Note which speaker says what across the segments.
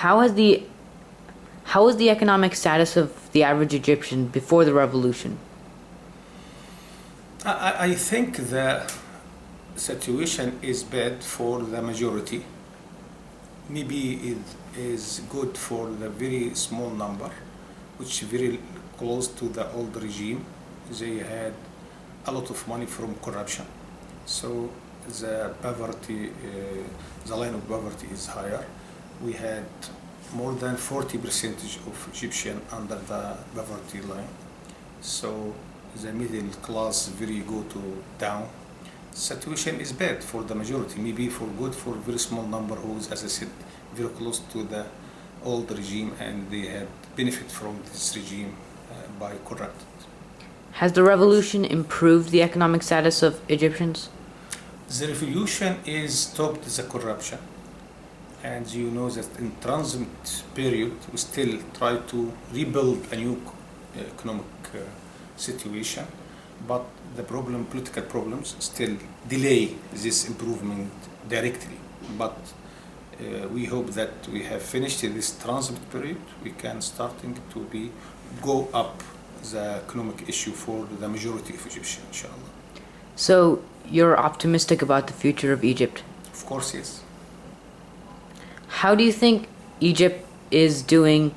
Speaker 1: How has the how was the economic status of the average Egyptian before the revolution?
Speaker 2: I think the situation is bad for the majority. Maybe it is good for the very small number, which very close to the old regime. They had a lot of money from corruption, so the poverty, the line of poverty is higher. We had more than 40% of Egyptian under the poverty line, so the middle class very go to down. Situation is bad for the majority, maybe for good for very small number who is, as I said, very close to the old regime and they had benefit from this regime by corrupted.
Speaker 1: Has the revolution improved the economic status of Egyptians?
Speaker 2: The revolution is stopped the corruption, and you know that in transit period we still try to rebuild a new economic situation, but the problem, political problems, still delay this improvement directly. But we hope that we have finished this transit period. We can starting to be go up the economic issue for the majority of Egyptians, inshallah.
Speaker 1: So you're optimistic about the future of Egypt.
Speaker 2: Of course, yes.
Speaker 1: How do you think Egypt is doing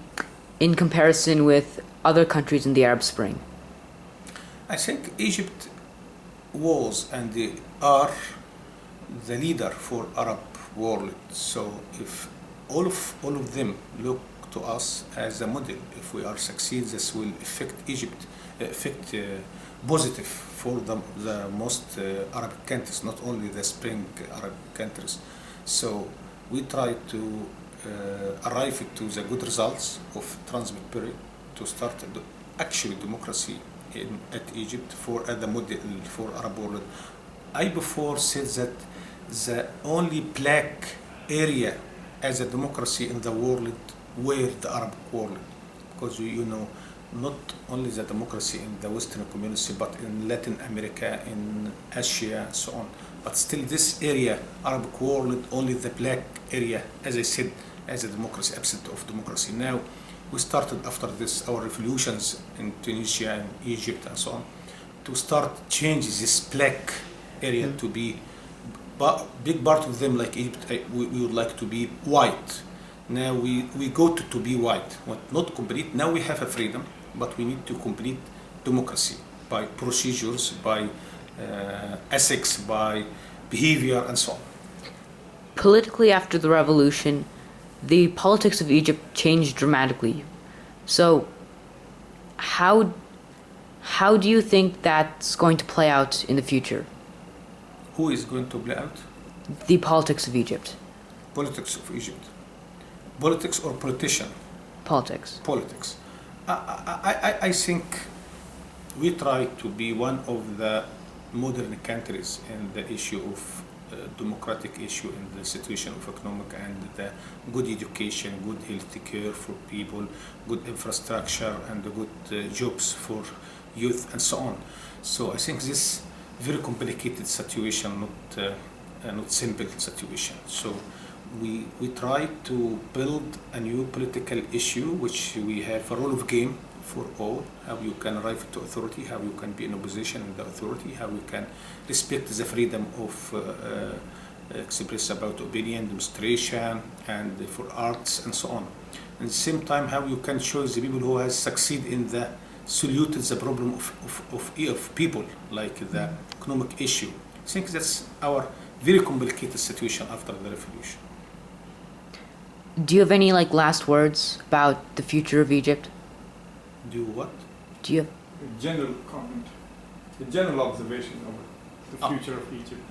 Speaker 1: in comparison with other countries in the Arab Spring?
Speaker 2: I think Egypt was and they are the leader for Arab world. So if all of them look to us as a model, if we are succeed, this will affect Egypt, affect positive for the most Arabic countries, not only the Spring Arab countries. So we try to arrive to the good results of transit period to start actually democracy at Egypt for the model for Arab world. I before said that the only black area as a democracy in the world were the Arab world, because you know not only the democracy in the Western community but in Latin America, in Asia, so on. But still this area, Arabic world, only the black area, as I said, as a democracy, absent of democracy. Now we started after this our revolutions in Tunisia and Egypt and so on to start change this black area to be big part of them like Egypt. We would like to be white. Now we go to be white, not complete. Now we have a freedom, but we need to complete democracy by procedures, by ethics, by behavior, and so on.
Speaker 1: Politically, after the revolution, the politics of Egypt changed dramatically. So, how do you think that's going to play out in the future?
Speaker 2: Who is going to play out?
Speaker 1: The politics of Egypt.
Speaker 2: Politics of Egypt. Politics or politician?
Speaker 1: Politics.
Speaker 2: Politics. I think we try to be one of the modern countries in the issue of democratic issue in the situation of economic and the good education, good health care for people, good infrastructure and the good jobs for youth and so on. So I think this very complicated situation, not simple situation. So we try to build a new political issue which we have a role of game for all, how you can arrive to authority, how you can be in opposition in the authority, how you can respect the freedom of express about opinion, demonstration, and for arts and so on. At the same time, how you can choose the people who has succeed in the soluted the problem of people, like the economic issue. I think that's our very complicated situation after the revolution.
Speaker 1: Do you have any last words about the future of Egypt?
Speaker 2: Do what?
Speaker 1: Do you have
Speaker 3: A general comment, a general observation of the future of Egypt.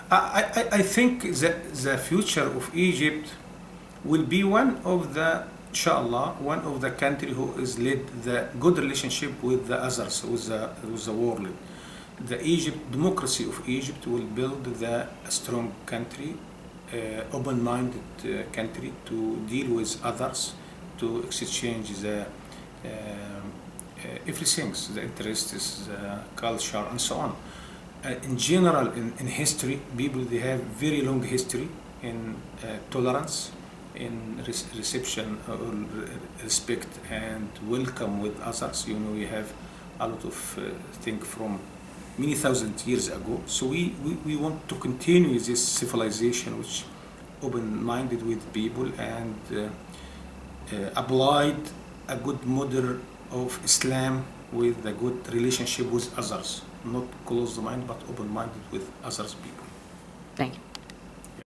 Speaker 2: I think that the future of Egypt will be one of the, inshallah, one of the country who is led the good relationship with the others, with the world. The democracy of Egypt will build the strong country, open-minded country to deal with others, to exchange the everything, the interests, the culture, and so on. In general, in history, people they have very long history in tolerance, in reception or respect and welcome with others. You know, we have a lot of things from many thousand years ago. So we want to continue this civilization which open-minded with people and applied a good model of Islam with a good relationship with others, not closed mind but open-minded with others people.
Speaker 1: Thank you.